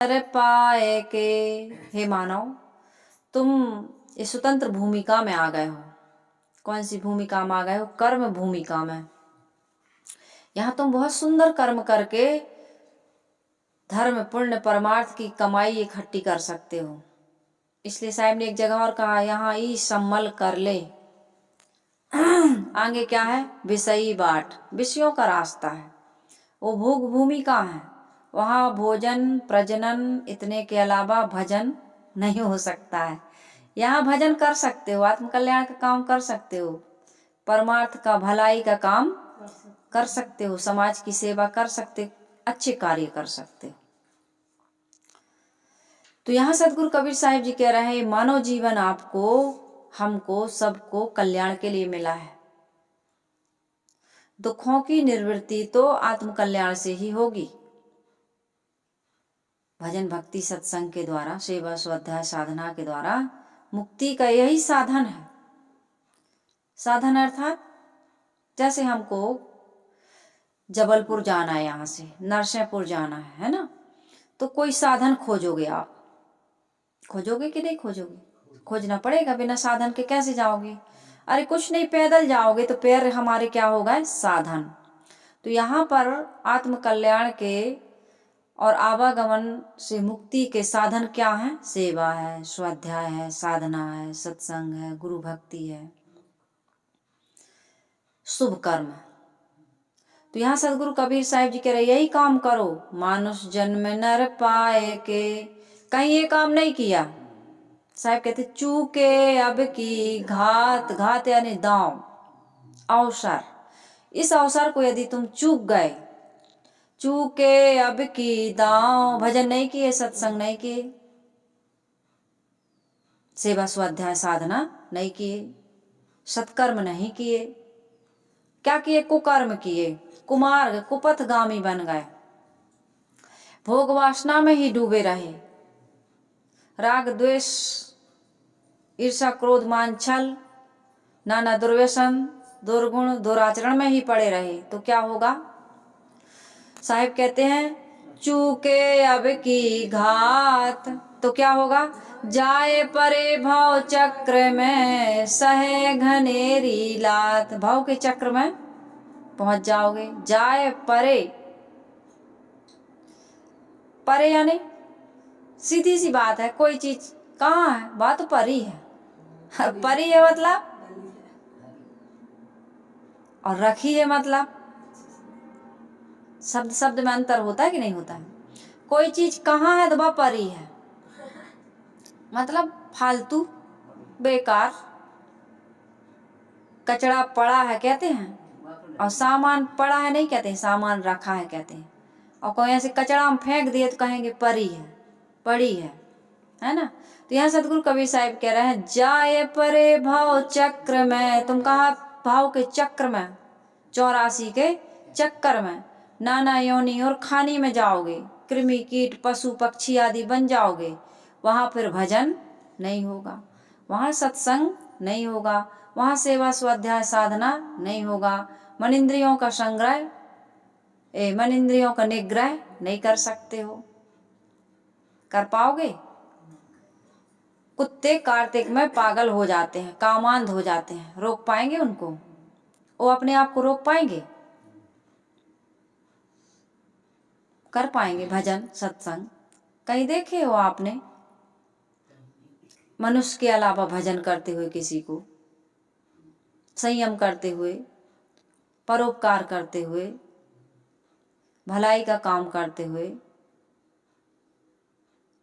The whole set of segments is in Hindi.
अरे पाए के, हे मानव, तुम इस स्वतंत्र भूमिका में आ गए हो। कौन सी भूमिका में आ गए हो? कर्म भूमिका में। यहाँ तुम बहुत सुंदर कर्म करके धर्म पुण्य परमार्थ की कमाई इकट्ठी कर सकते हो। इसलिए साहब ने एक जगह और कहा, यहाँ ई सम्मल कर ले। आगे क्या है? विषयी बाट, विषयों का रास्ता है। वो भोग भूमिका है, वहाँ भोजन प्रजनन इतने के अलावा भजन नहीं हो सकता है। यहाँ भजन कर सकते हो, आत्म कल्याण का काम कर सकते हो, परमार्थ का भलाई का काम कर सकते हो, समाज की सेवा कर सकते, अच्छे कार्य कर सकते हो। तो यहाँ सदगुरु कबीर साहिब जी कह रहे हैं, मानव जीवन आपको, हमको, सबको कल्याण के लिए मिला है। दुखों की निवृत्ति तो आत्म कल्याण से ही होगी। भजन भक्ति सत्संग के द्वारा, सेवा स्वाध्याय साधना के द्वारा मुक्ति का यही साधन है। साधन अर्थात जैसे हमको जबलपुर जाना है, यहाँ से नरसिंहपुर जाना है ना, तो कोई साधन खोजोगे आप। खोजोगे कि नहीं खोजोगे? खोजना पड़ेगा, बिना साधन के कैसे जाओगे? अरे कुछ नहीं, पैदल जाओगे तो पैर हमारे क्या होगा? साधन। तो यहाँ पर आत्म कल्याण के और आवागमन से मुक्ति के साधन क्या है? सेवा है, स्वाध्याय है, साधना है, सत्संग है, गुरु भक्ति है, शुभ कर्म है। तो यहाँ सदगुरु कबीर साहिब जी कह रहे, यही काम करो, मानुष जन्म नर पाए के। कहीं ये काम नहीं किया। साहिब कहते, चूके अब की घात, घात यानी दांव, अवसर। इस अवसर को यदि तुम चूक गए, चूके अब की दांव, भजन नहीं किए, सत्संग नहीं किए, सेवा स्वाध्याय साधना नहीं किए, सत्कर्म नहीं किए, क्या किए? कुकर्म किए, कुमार्ग कुपथगामी बन गए, भोग वासना में ही डूबे रहे, राग द्वेष ईर्षा क्रोध मान छल नाना दुर्व्यसन दुर्गुण दुराचरण में ही पड़े रहे, तो क्या होगा? साहिब कहते हैं, चूके अब की घात, तो क्या होगा? जाए परे भव चक्र में, सहे घनेरी लात। भव के चक्र में पहुंच जाओगे। जाए परे, परे यानी सीधी सी बात है, कोई चीज कहाँ है? बात तो परी है। परी है मतलब, और रखी है मतलब, शब्द शब्द में अंतर होता है कि नहीं होता है? कोई चीज कहाँ है तो वह परी है, मतलब फालतू, बेकार, कचरा पड़ा है कहते हैं, और सामान पड़ा है नहीं कहते हैं, सामान रखा है कहते हैं। और कोई ऐसे कचरा हम फेंक दिए तो कहेंगे परी है, पड़ी है ना? तो यहाँ सदगुरु कबीर साहिब कह रहे हैं, जाए परे भाव चक्र में। तुम कहा? भाव के चक्र में, 84 के चक्कर में, नाना योनि और खानी में जाओगे, कृमि कीट पशु पक्षी आदि बन जाओगे। वहां फिर भजन नहीं होगा, वहां सत्संग नहीं होगा, वहां सेवा स्वाध्याय साधना नहीं होगा, मन इंद्रियों का संग्रह, मन इंद्रियों का निग्रह नहीं कर सकते हो। कर पाओगे? कुत्ते कार्तिक में पागल हो जाते हैं, कामांध हो जाते हैं, रोक पाएंगे उनको? वो अपने आप को रोक पाएंगे? कर पाएंगे भजन सत्संग? कहीं देखे हो आपने मनुष्य के अलावा भजन करते हुए किसी को, संयम करते हुए, परोपकार करते हुए, भलाई का काम करते हुए?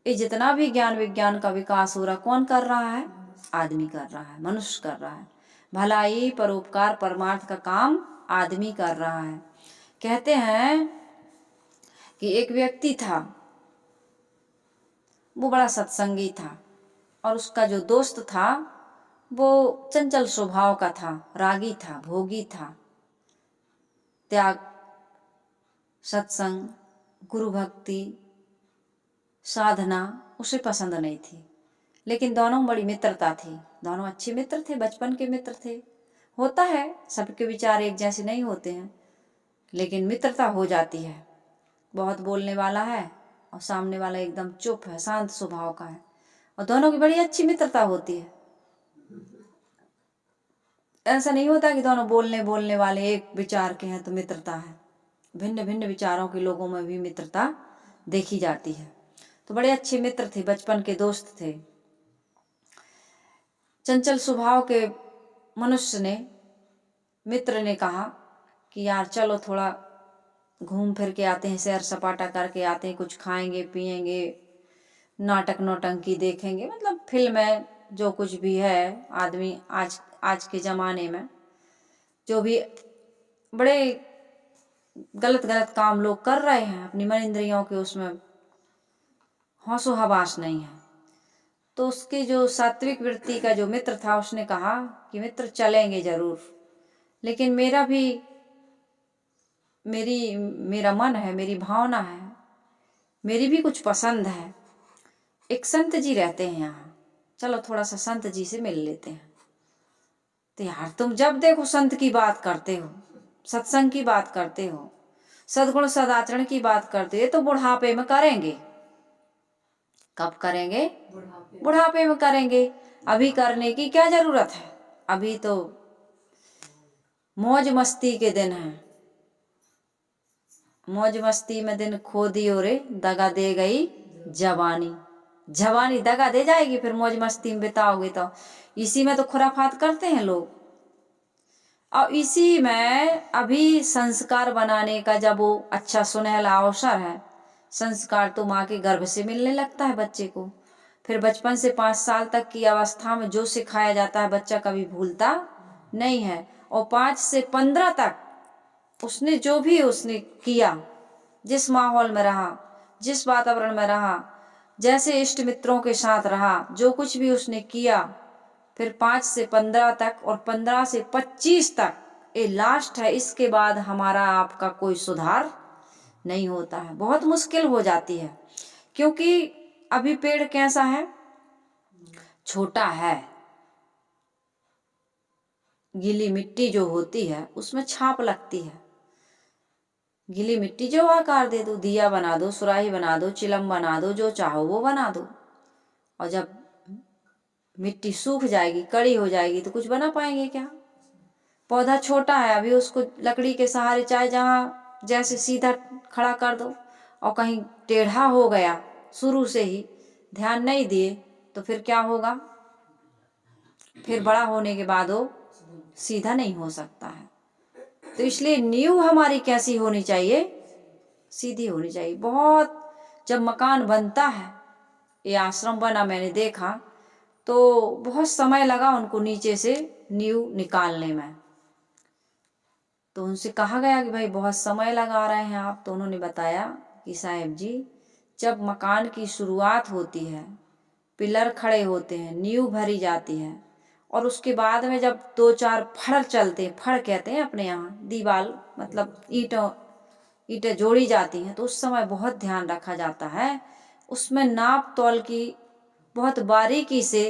ये जितना भी ज्ञान विज्ञान का विकास हो रहा, कौन कर रहा है? आदमी कर रहा है, मनुष्य कर रहा है। भलाई परोपकार परमार्थ का काम आदमी कर रहा है। कहते हैं कि एक व्यक्ति था, वो बड़ा सत्संगी था, और उसका जो दोस्त था वो चंचल स्वभाव का था, रागी था, भोगी था। त्याग, सत्संग, गुरु भक्ति, साधना उसे पसंद नहीं थी। लेकिन दोनों बड़ी मित्रता थी, दोनों अच्छे मित्र थे, बचपन के मित्र थे। होता है, सबके विचार एक जैसे नहीं होते हैं, लेकिन मित्रता हो जाती है। बहुत बोलने वाला है और सामने वाला एकदम चुप है, शांत स्वभाव का है, और दोनों की बड़ी अच्छी मित्रता होती है। ऐसा नहीं होता कि दोनों बोलने वाले एक विचार के हैं तो मित्रता है। भिन्न भिन्न विचारों के लोगों में भी मित्रता देखी जाती है। तो बड़े अच्छे मित्र थे, बचपन के दोस्त थे। चंचल स्वभाव के मनुष्य ने, मित्र ने कहा कि यार चलो थोड़ा घूम फिर के आते हैं, सैर सपाटा करके आते हैं, कुछ खाएंगे पिएंगे, नाटक नौटंकी देखेंगे, मतलब फिल्म है, जो कुछ भी है आदमी आज के ज़माने में जो भी बड़े गलत काम लोग कर रहे हैं, अपनी मन इंद्रियों के उसमें हौसो हवास नहीं है। तो उसकी जो सात्विक वृत्ति का जो मित्र था, उसने कहा कि मित्र चलेंगे जरूर, लेकिन मेरा मन है, मेरी भावना है, मेरी भी कुछ पसंद है। एक संत जी रहते हैं यहाँ, चलो थोड़ा सा संत जी से मिल लेते हैं। तो यार तुम जब देखो संत की बात करते हो, सत्संग की बात करते हो, सद्गुण सदाचरण की बात करते हो, ये तो बुढ़ापे में करेंगे। कब करेंगे? बुढ़ापे में करेंगे। अभी करने की क्या जरूरत है? अभी तो मौज मस्ती के दिन हैं। मौज मस्ती में दिन खो दियो रे, दगा दे गई जवानी। जवानी दगा दे जाएगी, फिर मौज मस्ती में बिताओगे तो। इसी में तो खुराफात करते हैं लोग। और इसी में अभी संस्कार बनाने का जब वो अच्छा सुनहला अवसर है, संस्कार तो माँ के गर्भ से मिलने लगता है बच्चे को। फिर बचपन से 5 साल तक की अवस्था में जो सिखाया जाता है बच्चा कभी भूलता नहीं है। और 5 से 15 तक उसने जो भी उसने किया, जिस माहौल में रहा, जिस वातावरण में रहा, जैसे इष्ट मित्रों के साथ रहा, जो कुछ भी उसने किया, फिर 5 से 15 तक और 15 से 25 तक ये लास्ट है। इसके बाद हमारा आपका कोई सुधार नहीं होता है, बहुत मुश्किल हो जाती है। क्योंकि अभी पेड़ कैसा है? छोटा है। गीली मिट्टी जो होती है उसमें छाप लगती है। गीली मिट्टी जो आकार दे दो, दिया बना दो, सुराही बना दो, चिलम बना दो, जो चाहो वो बना दो। और जब मिट्टी सूख जाएगी, कड़ी हो जाएगी, तो कुछ बना पाएंगे क्या? पौधा छोटा है, अभी उसको लकड़ी के सहारे चाहे जहाँ जैसे सीधा खड़ा कर दो, और कहीं टेढ़ा हो गया शुरू से ही, ध्यान नहीं दिए, तो फिर क्या होगा? फिर बड़ा होने के बाद वो सीधा नहीं हो सकता है। तो इसलिए नींव हमारी कैसी होनी चाहिए? सीधी होनी चाहिए। बहुत जब मकान बनता है, ये आश्रम बना मैंने देखा, तो बहुत समय लगा उनको नीचे से नींव निकालने में। तो उनसे कहा गया कि भाई बहुत समय लगा रहे हैं आप। तो उन्होंने बताया कि साहब जी, जब मकान की शुरुआत होती है, पिलर खड़े होते हैं, नींव भरी जाती है, और उसके बाद में जब 2-4 फड़ चलते हैं, फड़ कहते हैं अपने यहाँ, दीवार मतलब ईंटें जोड़ी जाती हैं, तो उस समय बहुत ध्यान रखा जाता है। उसमें नाप तौल की बहुत बारीकी से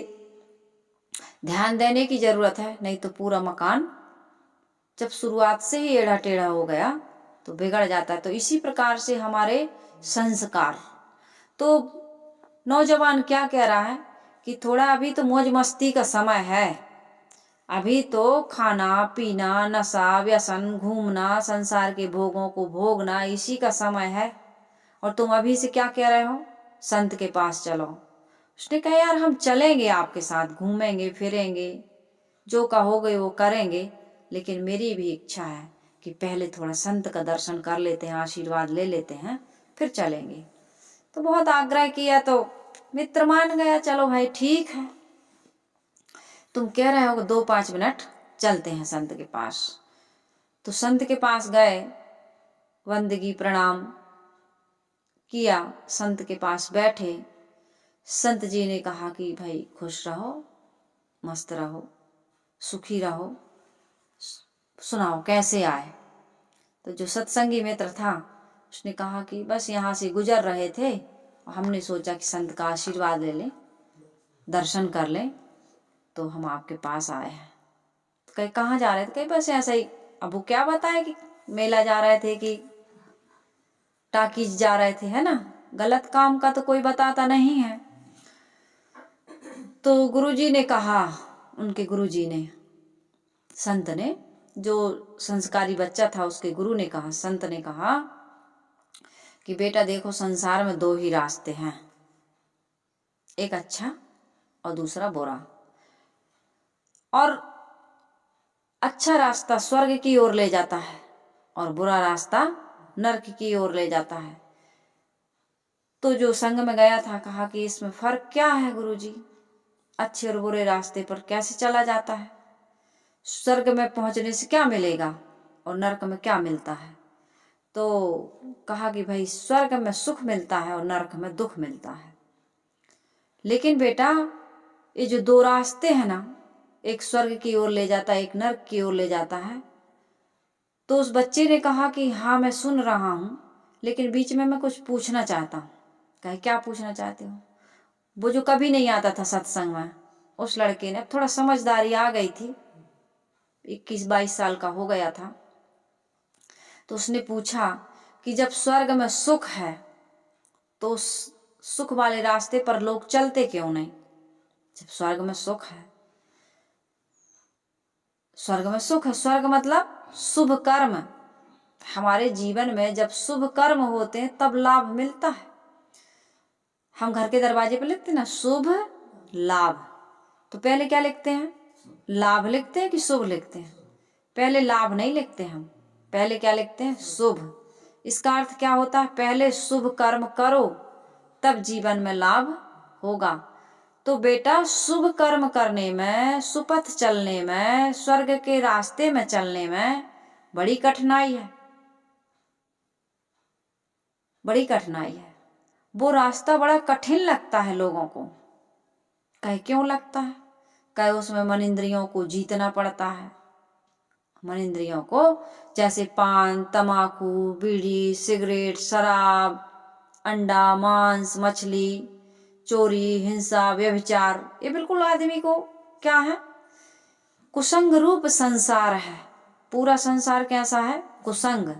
ध्यान देने की जरूरत है, नहीं तो पूरा मकान जब शुरुआत से ही एड़ा टेढ़ा हो गया तो बिगड़ जाता है। तो इसी प्रकार से हमारे संस्कार। तो नौजवान क्या कह रहा है कि थोड़ा अभी तो मौज मस्ती का समय है, अभी तो खाना पीना, नशा, व्यसन, घूमना, संसार के भोगों को भोगना, इसी का समय है। और तुम अभी से क्या कह रहे हो? संत के पास चलो। उसने कहा यार हम चलेंगे आपके साथ, घूमेंगे फिरेंगे, जो कहोगे वो करेंगे, लेकिन मेरी भी इच्छा है कि पहले थोड़ा संत का दर्शन कर लेते हैं, आशीर्वाद ले लेते हैं, फिर चलेंगे। तो बहुत आग्रह किया तो मित्र मान गया, चलो भाई ठीक है, तुम कह रहे हो 2-5 मिनट चलते हैं संत के पास। तो संत के पास गए, वंदगी प्रणाम किया, संत के पास बैठे। संत जी ने कहा कि भाई खुश रहो, मस्त रहो, सुखी रहो, सुनाओ कैसे आए। तो जो सत्संगी मित्र था उसने कहा कि बस यहाँ से गुजर रहे थे और हमने सोचा कि संत का आशीर्वाद ले लें, दर्शन कर लें, तो हम आपके पास आए हैं। तो कहीं कहाँ जा रहे थे? कहीं बस ऐसा ही। अब वो क्या बताए कि मेला जा रहे थे कि टाकीज जा रहे थे, है ना। गलत काम का तो कोई बताता नहीं है। तो गुरुजी ने कहा, उनके गुरुजी ने, संत ने, जो संस्कारी बच्चा था उसके गुरु ने कहा, संत ने कहा कि बेटा देखो, संसार में दो ही रास्ते हैं, एक अच्छा और दूसरा बुरा। और अच्छा रास्ता स्वर्ग की ओर ले जाता है और बुरा रास्ता नरक की ओर ले जाता है। तो जो संग में गया था कहा कि इसमें फर्क क्या है गुरुजी, अच्छे और बुरे रास्ते पर कैसे चला जाता है? स्वर्ग में पहुंचने से क्या मिलेगा और नरक में क्या मिलता है? तो कहा कि भाई स्वर्ग में सुख मिलता है और नरक में दुख मिलता है। लेकिन बेटा ये जो दो रास्ते हैं ना, एक स्वर्ग की ओर ले जाता है, एक नरक की ओर ले जाता है। तो उस बच्चे ने कहा कि हाँ मैं सुन रहा हूँ, लेकिन बीच में मैं कुछ पूछना चाहता हूँ। कहे क्या पूछना चाहते हो? वो जो कभी नहीं आता था सत्संग में, उस लड़के ने, अब थोड़ा समझदारी आ गई थी, 21-22 साल का हो गया था, तो उसने पूछा कि जब स्वर्ग में सुख है तो उस सुख वाले रास्ते पर लोग चलते क्यों नहीं? जब स्वर्ग में सुख है, स्वर्ग में सुख है, स्वर्ग मतलब शुभ कर्म। हमारे जीवन में जब शुभ कर्म होते हैं तब लाभ मिलता है। हम घर के दरवाजे पर लिखते हैं ना शुभ लाभ, तो पहले क्या लिखते हैं? लाभ लिखते हैं कि शुभ लिखते हैं? पहले लाभ नहीं लिखते हम, पहले क्या लिखते हैं? शुभ। इसका अर्थ क्या होता है? पहले शुभ कर्म करो तब जीवन में लाभ होगा। तो बेटा शुभ कर्म करने में, सुपथ चलने में, स्वर्ग के रास्ते में चलने में बड़ी कठिनाई है, बड़ी कठिनाई है। वो रास्ता बड़ा कठिन लगता है लोगों को। कहे क्यों लगता है? कहे उसमें मन इंद्रियों को जीतना पड़ता है। मन इंद्रियों को, जैसे पान, तमाकू, बीड़ी, सिगरेट, शराब, अंडा, मांस, मछली, चोरी, हिंसा, व्यभिचार, ये बिल्कुल आदमी को क्या है? कुसंग रूप संसार है। पूरा संसार कैसा है? कुसंग।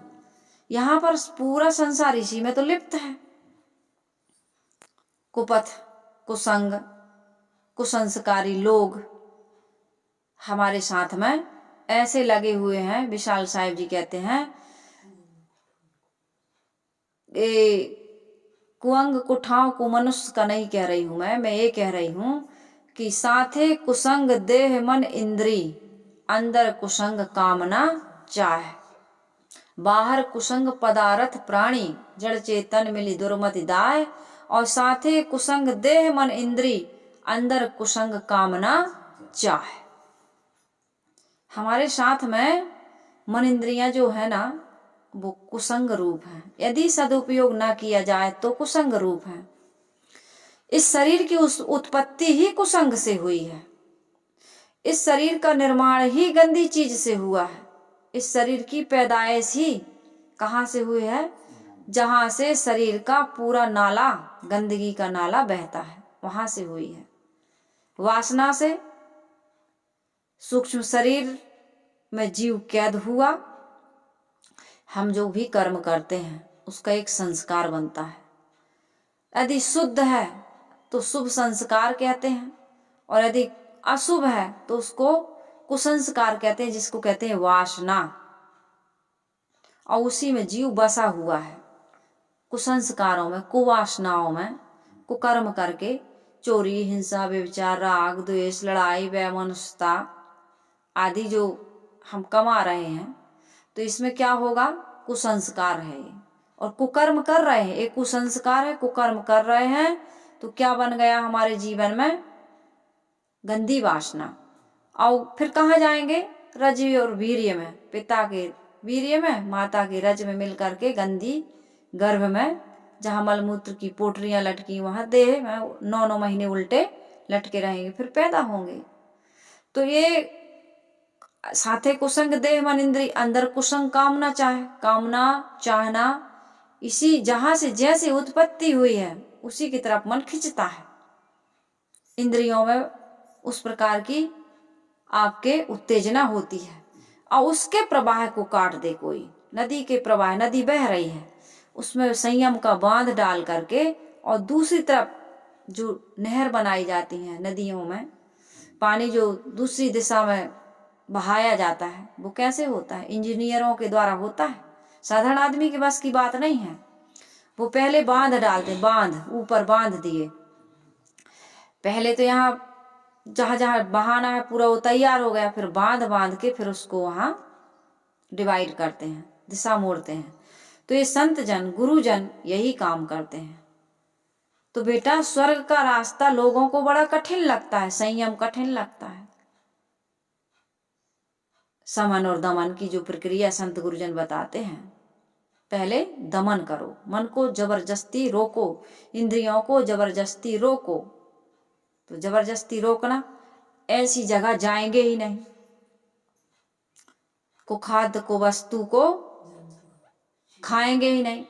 यहाँ पर पूरा संसार इसी में तो लिप्त है। कुपथ, कुसंग, कुसंस्कारी लोग हमारे साथ में ऐसे लगे हुए हैं। विशाल साहिब जी कहते हैं, ए कुअंग कुठाव को मनुष्य का नहीं कह रही हूं मैं ये कह रही हूं कि साथे कुसंग देह मन इंद्री, अंदर कुसंग कामना चाह, बाहर कुसंग पदार्थ प्राणी, जड़ चेतन मिली दुर्मति दाय, और साथे कुसंग देह मन इंद्री, अंदर कुसंग कामना चाह। हमारे साथ में मन इंद्रियां जो है ना, वो कुसंग रूप है। यदि सदुपयोग ना किया जाए तो कुसंग रूप है। इस शरीर की उस उत्पत्ति ही कुसंग से हुई है। इस शरीर का निर्माण ही गंदी चीज से हुआ है। इस शरीर की पैदाइश ही कहाँ से हुई है? जहां से शरीर का पूरा नाला, गंदगी का नाला बहता है, वहां से हुई है। वासना से सूक्ष्म शरीर में जीव कैद हुआ। हम जो भी कर्म करते हैं उसका एक संस्कार बनता है। यदि शुद्ध है तो शुभ संस्कार कहते हैं, और यदि अशुभ है तो उसको कुसंस्कार कहते हैं, जिसको कहते हैं वासना। और उसी में जीव बसा हुआ है, कुसंस्कारों में, कुवासनाओं में, कुकर्म करके चोरी, हिंसा, व्यभिचार, राग, द्वेष, लड़ाई, वैमनस्यता आदि जो हम कमा रहे हैं, तो इसमें क्या होगा? कुसंस्कार है ये। और कुकर्म कर रहे हैं, एक कुसंस्कार है, कुकर्म कर रहे हैं, तो क्या बन गया हमारे जीवन में? गंदी वासना। और फिर कहाँ जाएंगे? रज और वीर्य में, पिता के वीर्य में, माता के रज में मिल करके गंदी गर्भ में, जहाँ मलमूत्र की पोटरियां लटकी, वहां देह में 9 महीने उल्टे लटके रहेंगे, फिर पैदा होंगे। तो ये साथे कुसंग देह मन इंद्री, अंदर कुसंग कामना चाह, कामना चाहना, इसी जहां से जैसे उत्पत्ति हुई है उसी की तरफ मन खिंचता है। इंद्रियों में उस प्रकार की आपके उत्तेजना होती है, और उसके प्रवाह को काट दे कोई। नदी के प्रवाह, नदी बह रही है, उसमें संयम का बांध डाल करके, और दूसरी तरफ जो नहर बनाई जाती है नदियों में, पानी जो दूसरी दिशा में बहाया जाता है, वो कैसे होता है? इंजीनियरों के द्वारा होता है, साधारण आदमी के बस की बात नहीं है। वो पहले बांध डालते, बांध ऊपर बांध दिए, पहले तो यहाँ जहाँ जहाँ बहाना है पूरा वो तैयार हो गया, फिर बांध बांध के फिर उसको वहाँ डिवाइड करते हैं, दिशा मोड़ते हैं। तो ये संत जन, गुरुजन यही काम करते हैं। तो बेटा स्वर्ग का रास्ता लोगों को बड़ा कठिन लगता है, संयम कठिन लगता है। समन और दमन की जो प्रक्रिया संत गुरुजन बताते हैं, पहले दमन करो, मन को जबरदस्ती रोको, इंद्रियों को जबरदस्ती रोको। तो जबरदस्ती रोकना, ऐसी जगह जाएंगे ही नहीं, को खाद्य को वस्तु को खाएंगे ही नहीं,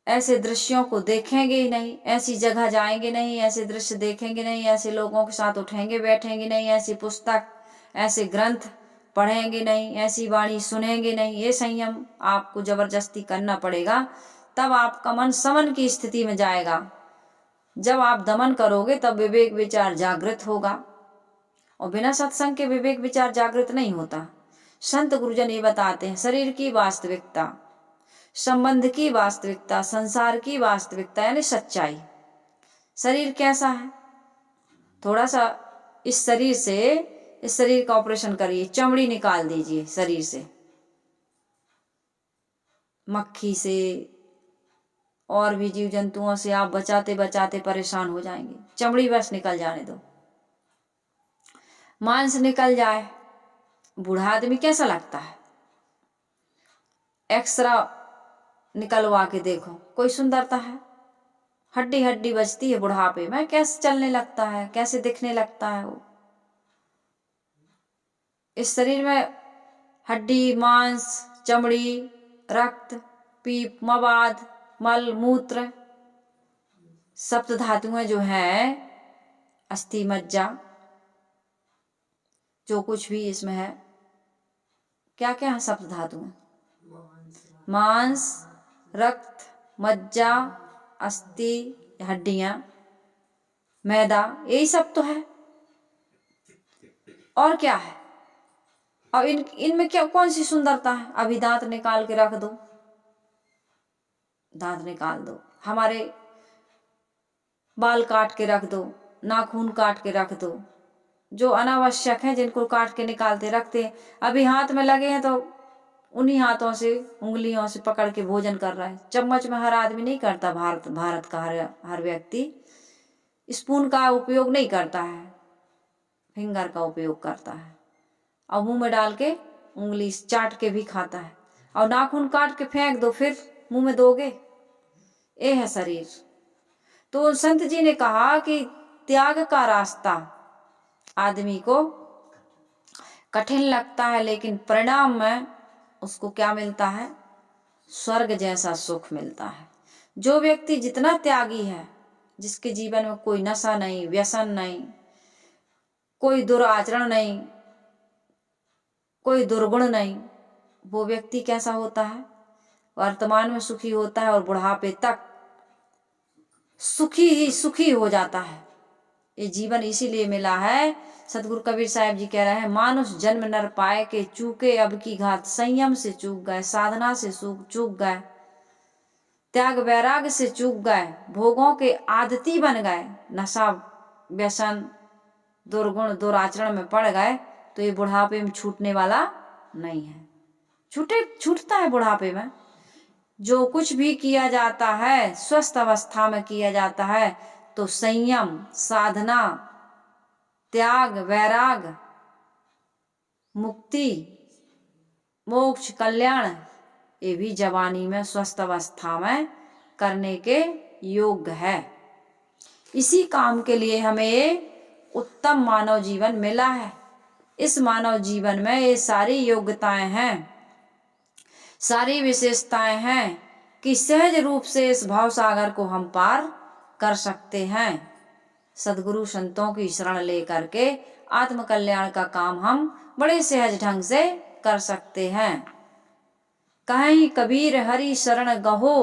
ऐसे दृश्यों को देखेंगे ही नहीं, ऐसी जगह जाएंगे नहीं, ऐसे दृश्य देखेंगे नहीं, ऐसे लोगों के साथ उठेंगे बैठेंगे नहीं, ऐसी पुस्तक ऐसे ग्रंथ पढ़ेंगे नहीं, ऐसी वाणी सुनेंगे नहीं। ये संयम आपको जबरदस्ती करना पड़ेगा, तब आपका मन समन की स्थिति में जाएगा। जब आप दमन करोगे तब विवेक विचार जागृत होगा, और बिना सत्संग के विवेक विचार जागृत नहीं होता। संत गुरुजन ये बताते हैं, शरीर की वास्तविकता, संबंध की वास्तविकता, संसार की वास्तविकता यानी सच्चाई। शरीर कैसा है? थोड़ा सा इस शरीर का ऑपरेशन करिए, चमड़ी निकाल दीजिए शरीर से, मक्खी से और भी जीव जंतुओं से आप बचाते बचाते परेशान हो जाएंगे। चमड़ी बस निकल जाने दो, मांस निकल जाए, बूढ़ा आदमी कैसा लगता है? एक्सरा निकलवा के देखो, कोई सुंदरता है? हड्डी हड्डी बचती है बुढ़ापे में, कैसे चलने लगता है, कैसे दिखने लगता है वो। इस शरीर में हड्डी, मांस, चमड़ी, रक्त, पीप, मवाद, मल, मूत्र, सप्त धातुएं जो है, अस्थि, मज्जा, जो कुछ भी इसमें है, क्या क्या है सप्त धातुएं? मांस, रक्त, मज्जा, अस्थि, हड्डियां, मैदा, यही सब तो है। और क्या है? और इनमें क्या, कौन सी सुंदरता है? अभी दांत निकाल के रख दो, दांत निकाल दो, हमारे बाल काट के रख दो, नाखून काट के रख दो, जो अनावश्यक है जिनको काट के निकालते रखते, अभी हाथ में लगे हैं तो उन्हीं हाथों से, उंगलियों से पकड़ के भोजन कर रहा है। चम्मच में हर आदमी नहीं करता, भारत का हर व्यक्ति स्पून का उपयोग नहीं करता है, फिंगर का उपयोग करता है, और मुंह में डाल के उंगली चाट के भी खाता है। और नाखून काट के फेंक दो, फिर मुंह में दोगे? ये है शरीर। तो संत जी ने कहा कि त्याग का रास्ता आदमी को कठिन लगता है, लेकिन परिणाम में उसको क्या मिलता है? स्वर्ग जैसा सुख मिलता है। जो व्यक्ति जितना त्यागी है, जिसके जीवन में कोई नशा नहीं, व्यसन नहीं, कोई दुराचरण नहीं, कोई दुर्गुण नहीं, वो व्यक्ति कैसा होता है? वर्तमान में सुखी होता है और बुढ़ापे तक सुखी ही सुखी हो जाता है। ये जीवन इसीलिए मिला है, सतगुरु कबीर साहब जी कह रहे हैं, मानुष जन्म नर पाए के चूके अब की घात, संयम से चूक गए, साधना से चूक गए, त्याग वैराग से चूक गए, भोगों के आदती बन गए, नशा व्यसन दुर्गुण दुराचरण में पड़ गए, तो ये बुढ़ापे में छूटने वाला नहीं है। छूटता है बुढ़ापे में। जो कुछ भी किया जाता है स्वस्थ अवस्था में किया जाता है, तो संयम, साधना, त्याग, वैराग, मुक्ति, मोक्ष, कल्याण, ये भी जवानी में स्वस्थ अवस्था में करने के योग्य है। इसी काम के लिए हमें ये उत्तम मानव जीवन मिला है। इस मानव जीवन में ये सारी योग्यताएं हैं, सारी विशेषताएं हैं कि सहज रूप से इस भाव सागर को हम पार कर सकते हैं। सद्गुरु संतों की शरण लेकर के आत्म कल्याण का काम हम बड़े सहज ढंग से कर सकते हैं। कहीं कबीर हरि शरण गहो,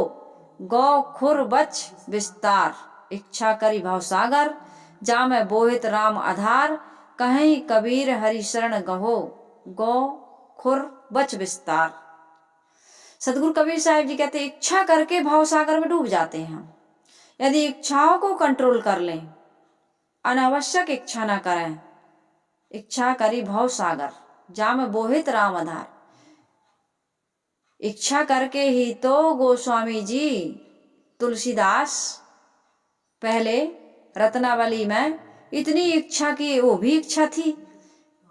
गौ खुर बच विस्तार। इच्छा करी भवसागर, जामे बोहित राम आधार। कहीं कबीर हरि शरण गहो, गौ खुर बच विस्तार। सदगुरु कबीर साहिब जी कहते इच्छा करके भवसागर में डूब जाते हैं हम। यदि इच्छाओं को कंट्रोल कर लें, अनावश्यक इच्छा ना करें। इच्छा करी भवसागर, जामे बोहित राम आधार। इच्छा करके ही तो गोस्वामी जी तुलसीदास पहले रत्नावली में इतनी इच्छा की, वो भी इच्छा थी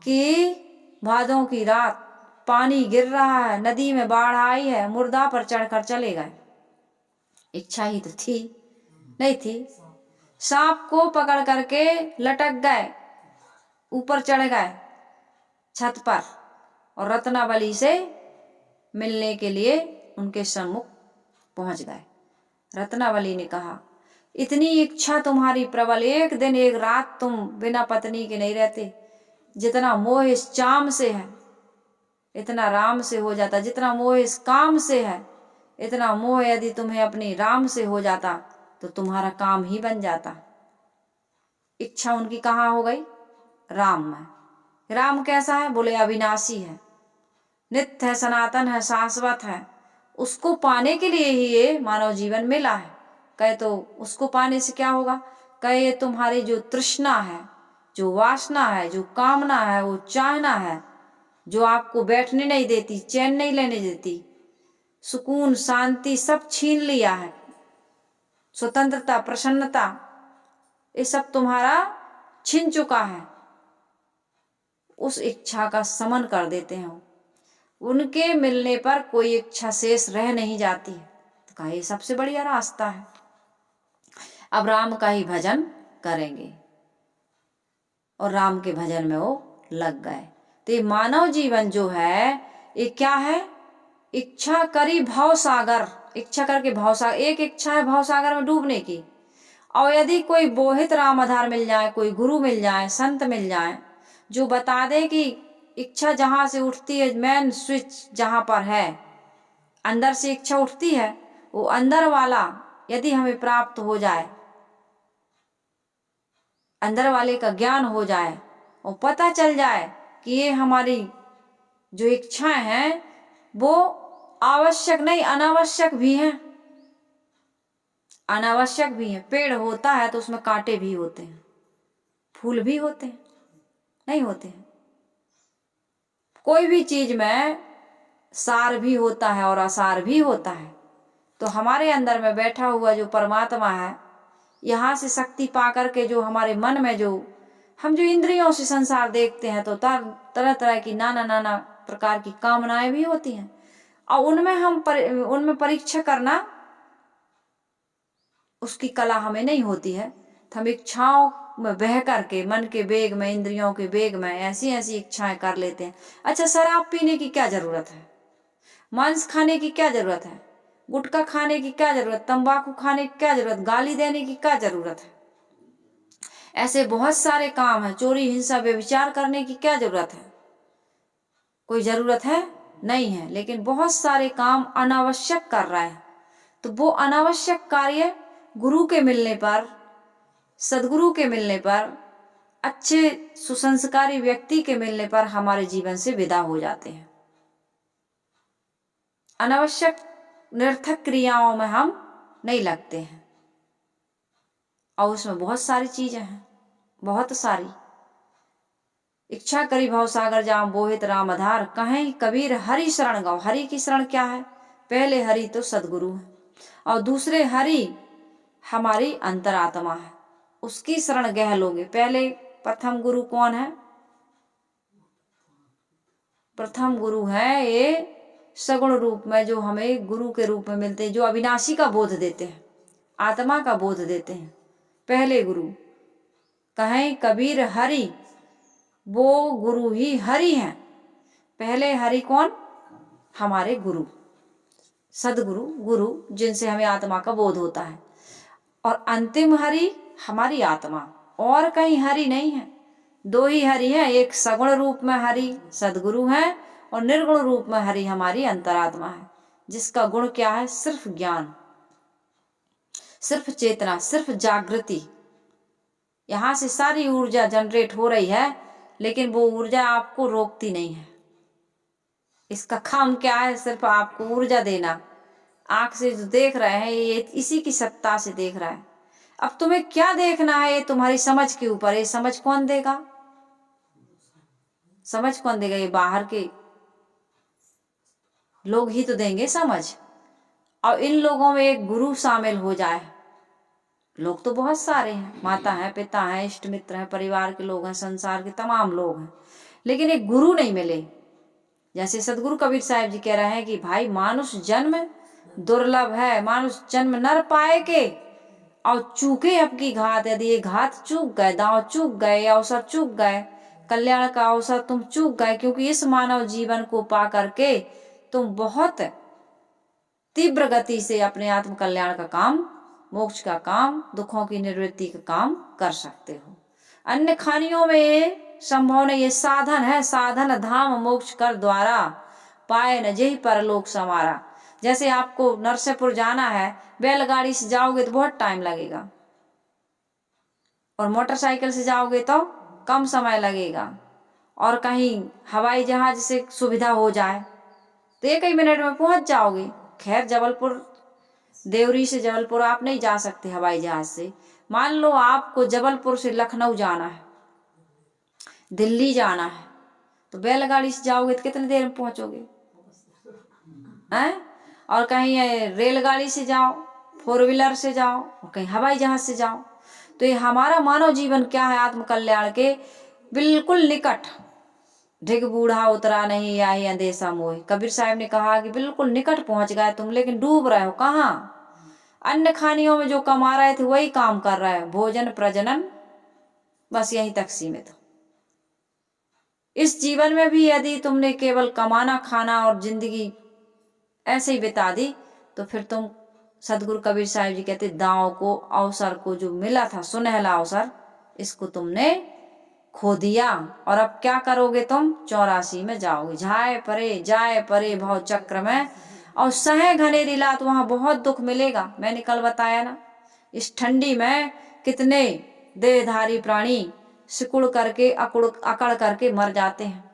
कि भादों की रात पानी गिर रहा है, नदी में बाढ़ आई है, मुर्दा पर चढ़कर चले गए। इच्छा ही तो थी, नहीं थी। सांप को पकड़ करके लटक गए, ऊपर चढ़ गए छत पर, और रत्नावली से मिलने के लिए उनके सम्मुख पहुंच गए। रत्नावली ने कहा इतनी इच्छा तुम्हारी प्रबल, एक दिन एक रात तुम बिना पत्नी के नहीं रहते। जितना मोह इस चाम से है, इतना राम से हो जाता। जितना मोह इस काम से है, इतना मोह यदि तुम्हें अपनी राम से हो जाता तो तुम्हारा काम ही बन जाता। इच्छा उनकी कहाँ हो गई? राम में। राम कैसा है? बोले अविनाशी है, नित्य है, सनातन है, शाश्वत है। उसको पाने के लिए ही ये मानव जीवन मिला है। कहे तो उसको पाने से क्या होगा? कहे ये तुम्हारी जो तृष्णा है, जो वासना है, जो कामना है, वो चाहना है, जो आपको बैठने नहीं देती, चैन नहीं लेने देती, सुकून शांति सब छीन लिया है, स्वतंत्रता प्रसन्नता, ये सब तुम्हारा छीन चुका है। उस इच्छा का समन कर देते हैं। उनके मिलने पर कोई इच्छा शेष रह नहीं जाती है। तो कहा ये सबसे बढ़िया रास्ता है, अब राम का ही भजन करेंगे। और राम के भजन में वो लग गए। तो ये मानव जीवन जो है ये क्या है? इच्छा करी भव सागर। इच्छा करके भव सागर, एक इच्छा है भव सागर में डूबने की। और यदि कोई बोहित राम आधार मिल जाए, कोई गुरु मिल जाए, संत मिल जाए, जो बता दे कि इच्छा जहां से उठती है, मेन स्विच जहां पर है, अंदर से इच्छा उठती है, वो अंदर वाला यदि हमें प्राप्त हो जाए, अंदर वाले का ज्ञान हो जाए और पता चल जाए कि ये हमारी जो इच्छाएं हैं वो आवश्यक नहीं अनावश्यक भी हैं। अनावश्यक भी है। पेड़ होता है तो उसमें कांटे भी होते हैं, फूल भी होते हैं, नहीं होते हैं। कोई भी चीज में सार भी होता है और असार भी होता है। तो हमारे अंदर में बैठा हुआ जो परमात्मा है, यहाँ से शक्ति पा करके जो हमारे मन में जो हम जो इंद्रियों से संसार देखते हैं तो तरह तरह की नाना प्रकार की कामनाएं भी होती हैं, और उनमें परीक्षा करना उसकी कला हमें नहीं होती है। तो हम इच्छाओं में बह करके मन के वेग में, इंद्रियों के वेग में ऐसी ऐसी इच्छाएं कर लेते हैं। अच्छा, शराब पीने की क्या जरूरत है? मांस खाने की क्या जरूरत है? गुटखा खाने की क्या जरूरत? तंबाकू खाने की क्या जरूरत? गाली देने की क्या जरूरत है? ऐसे बहुत सारे काम है। चोरी हिंसा व्यभिचार करने की क्या जरूरत है? कोई जरूरत है? नहीं है। लेकिन बहुत सारे काम अनावश्यक कर रहा है। तो वो अनावश्यक कार्य गुरु के मिलने पर, सदगुरु के मिलने पर, अच्छे सुसंस्कारी व्यक्ति के मिलने पर हमारे जीवन से विदा हो जाते हैं। अनावश्यक निरर्थक क्रियाओं में हम नहीं लगते हैं। और उसमें बहुत सारी चीजें हैं, बहुत सारी। इच्छा करी भव सागर जाम बोहित राम आधार, कहें कबीर हरि शरण गौ। हरि की शरण क्या है? पहले हरि तो सदगुरु है, और दूसरे हरि हमारी अंतरात्मा है, उसकी शरण गह लोगे। पहले प्रथम गुरु कौन है? प्रथम गुरु है ये सगुण रूप में जो हमें गुरु के रूप में मिलते हैं, जो अविनाशी का बोध देते हैं, आत्मा का बोध देते हैं। पहले गुरु कहें कबीर हरि, वो गुरु ही हरि हैं। पहले हरि कौन? हमारे गुरु, सदगुरु, गुरु जिनसे हमें आत्मा का बोध होता है। और अंतिम हरि हमारी आत्मा, और कहीं हरि नहीं है। दो ही हरि है, एक सगुण रूप में हरि सदगुरु है, और निर्गुण रूप में हरि हमारी अंतरात्मा है। जिसका गुण क्या है? सिर्फ ज्ञान, सिर्फ चेतना, सिर्फ जागृति। यहाँ से सारी ऊर्जा जनरेट हो रही है, लेकिन वो ऊर्जा आपको रोकती नहीं है। इसका काम क्या है? सिर्फ आपको ऊर्जा देना। आंख से जो देख रहे हैं ये इसी की सत्ता से देख रहा है। अब तुम्हें क्या देखना है ये तुम्हारी समझ के ऊपर। ये समझ कौन देगा? समझ कौन देगा? ये बाहर के लोग ही तो देंगे समझ। और इन लोगों में एक गुरु शामिल हो जाए। लोग तो बहुत सारे हैं, माता है, पिता है, इष्ट मित्र है, परिवार के लोग हैं, संसार के तमाम लोग हैं, लेकिन एक गुरु नहीं मिले। जैसे सदगुरु कबीर साहब जी कह रहे हैं कि भाई मानुष जन्म दुर्लभ है, मानुष जन्म नर पाए के और चूके आपकी घात। यदि ये घात चूक गए, दांव चूक गए, अवसर चूक गए, कल्याण का अवसर तुम चूक गए, क्योंकि इस मानव जीवन को पा करके तुम बहुत तीव्र गति से अपने आत्म कल्याण का काम, मोक्ष का काम, दुखों की निवृत्ति का काम कर सकते हो। अन्य खानियों में ये संभव नहीं। ये साधन है, साधन धाम मोक्ष कर द्वारा पाए न जेहि परलोक समारा। जैसे आपको नरसिंहपुर जाना है, बैलगाड़ी से जाओगे तो बहुत टाइम लगेगा, और मोटरसाइकिल से जाओगे तो कम समय लगेगा, और कहीं हवाई जहाज से सुविधा हो जाए तो 1 मिनट में पहुंच जाओगे। खैर जबलपुर, देवरी से जबलपुर आप नहीं जा सकते हवाई जहाज से। मान लो आपको जबलपुर से लखनऊ जाना है, दिल्ली जाना है, तो बैलगाड़ी से जाओगे तो कितनी देर में पहुंचोगे हैं? और कहीं रेलगाड़ी से जाओ, 4 व्हीलर से जाओ, और कहीं हवाई जहाज से जाओ। तो ये हमारा मानव जीवन क्या है? आत्म कल्याण के बिल्कुल निकट। ढिग बूढ़ा उतरा नहीं आई अंदेशा मोह। कबीर साहब ने कहा कि बिल्कुल निकट पहुंच गए तुम, लेकिन डूब रहे हो कहाँ? अन्य खानियों में जो कमा रहे थे वही काम कर रहे हैं, भोजन प्रजनन बस यहीं तक सीमित हो। इस जीवन में भी यदि तुमने केवल कमाना, खाना और जिंदगी ऐसे ही बिता दी, तो फिर तुम, सदगुरु कबीर साहब जी कहते, दांव को, अवसर को जो मिला था, सुनहला अवसर, इसको तुमने खो दिया। और अब क्या करोगे तुम? 84 में जाओगे, जाए परे भव चक्र में, और सहे घनेरी लात। वहां बहुत दुख मिलेगा। मैंने कल बताया ना, इस ठंडी में कितने देहधारी प्राणी सिकुड़ करके, अकड़ करके मर जाते हैं।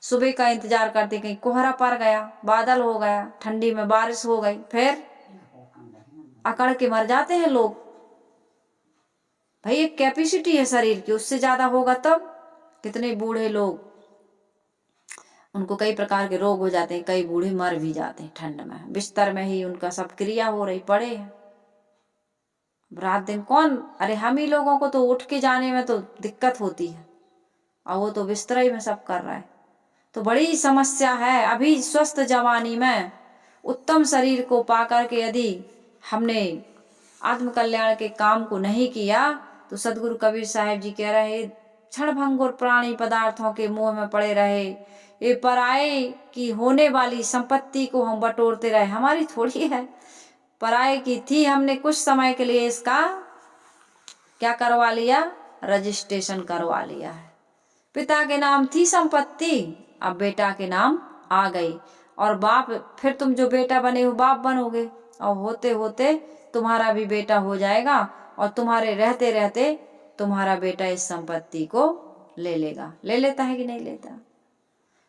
सुबह का इंतजार करते, कहीं कोहरा पड़ गया, बादल हो गया, ठंडी में बारिश हो गई, फिर अकड़ के मर जाते हैं लोग। भाई एक कैपेसिटी है शरीर की, उससे ज्यादा होगा तब। कितने बूढ़े लोग, उनको कई प्रकार के रोग हो जाते हैं, कई बूढ़े मर भी जाते हैं ठंड में, बिस्तर में ही उनका सब क्रिया हो रही पड़े हैं। रात दिन कौन, अरे हम ही लोगों को तो उठ के जाने में तो दिक्कत होती है, और वो तो बिस्तर ही में सब कर रहा है। तो बड़ी समस्या है। अभी स्वस्थ जवानी में उत्तम शरीर को पाकर के यदि हमने आत्म कल्याण के काम को नहीं किया, तो सदगुरु कबीर साहब जी कह रहे, क्षण भंगुर प्राणी पदार्थों के मोह में पड़े रहे, ये पराये की होने वाली संपत्ति को हम बटोरते रहे। हमारी थोड़ी है, पराये की थी, हमने कुछ समय के लिए इसका क्या करवा लिया? रजिस्ट्रेशन करवा लिया है। पिता के नाम थी संपत्ति, अब बेटा के नाम आ गई, और बाप, फिर तुम जो बेटा बने हो बाप बनोगे, और होते होते तुम्हारा भी बेटा हो जाएगा, और तुम्हारे रहते रहते तुम्हारा बेटा इस संपत्ति को ले लेगा। ले लेता है कि नहीं लेता?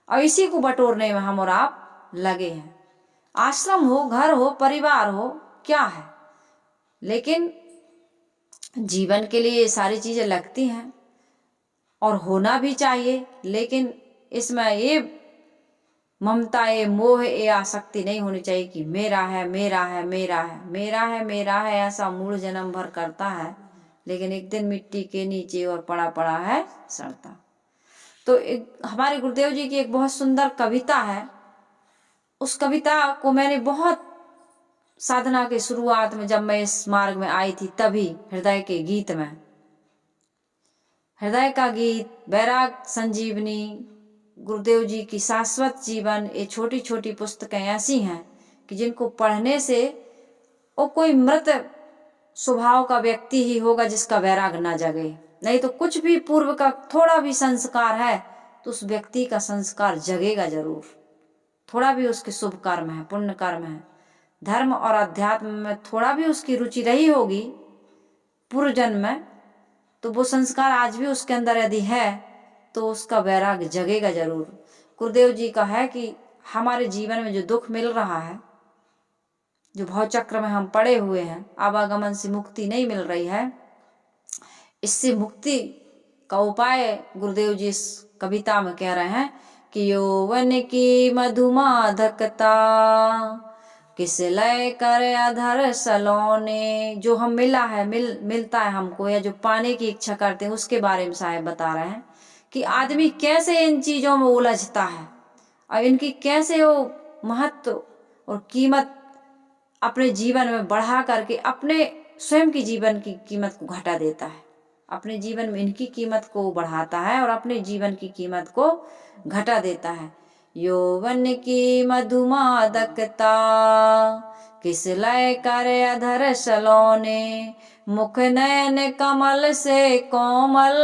और इसी को बटोरने में हम और आप लगे हैं। आश्रम हो, घर हो, परिवार हो, क्या है, लेकिन जीवन के लिए ये सारी चीजें लगती हैं और होना भी चाहिए। लेकिन इसमें ये ममता, ये मोह, ये आसक्ति नहीं होनी चाहिए कि मेरा है, मेरा है, मेरा है, मेरा है, मेरा है, ऐसा मूल जन्म भर करता है, लेकिन एक दिन मिट्टी के नीचे और पड़ा पड़ा है सड़ता। तो हमारे गुरुदेव जी की एक बहुत सुंदर कविता है। उस कविता को मैंने बहुत साधना के शुरुआत में, जब मैं इस मार्ग में आई थी, तभी हृदय के गीत में, हृदय का गीत, बैराग संजीवनी, गुरुदेव जी की शाश्वत जीवन, ये छोटी छोटी पुस्तकें ऐसी हैं कि जिनको पढ़ने से वो कोई मृत स्वभाव का व्यक्ति ही होगा जिसका वैराग ना जगे। नहीं तो कुछ भी पूर्व का थोड़ा भी संस्कार है तो उस व्यक्ति का संस्कार जगेगा जरूर। थोड़ा भी उसके शुभ कर्म है, पुण्य कर्म है, धर्म और अध्यात्म में थोड़ा भी उसकी रुचि रही होगी पूर्व जन्म में, तो वो संस्कार आज भी उसके अंदर यदि है तो उसका वैराग्य जगेगा जरूर। गुरुदेव जी का है कि हमारे जीवन में जो दुख मिल रहा है, जो भव चक्र में हम पड़े हुए हैं, आवागमन से मुक्ति नहीं मिल रही है, इससे मुक्ति का उपाय गुरुदेव जी इस कविता में कह रहे हैं कि यौवन की मधुमाधकता किस लय कर अधर सलोने। जो हम मिला है, मिलता है हमको, या जो पाने की इच्छा करते हैं, उसके बारे में साहब बता रहे हैं कि आदमी कैसे इन चीजों में उलझता है और इनकी कैसे वो महत्व और कीमत अपने जीवन में बढ़ा करके अपने स्वयं की जीवन की कीमत को घटा देता है, अपने जीवन में इनकी कीमत को बढ़ाता है और अपने जीवन की कीमत को घटा देता है। यौवन की मधुमादकता किस लय कर अधर सलोने, मुख नयन कमल से कोमल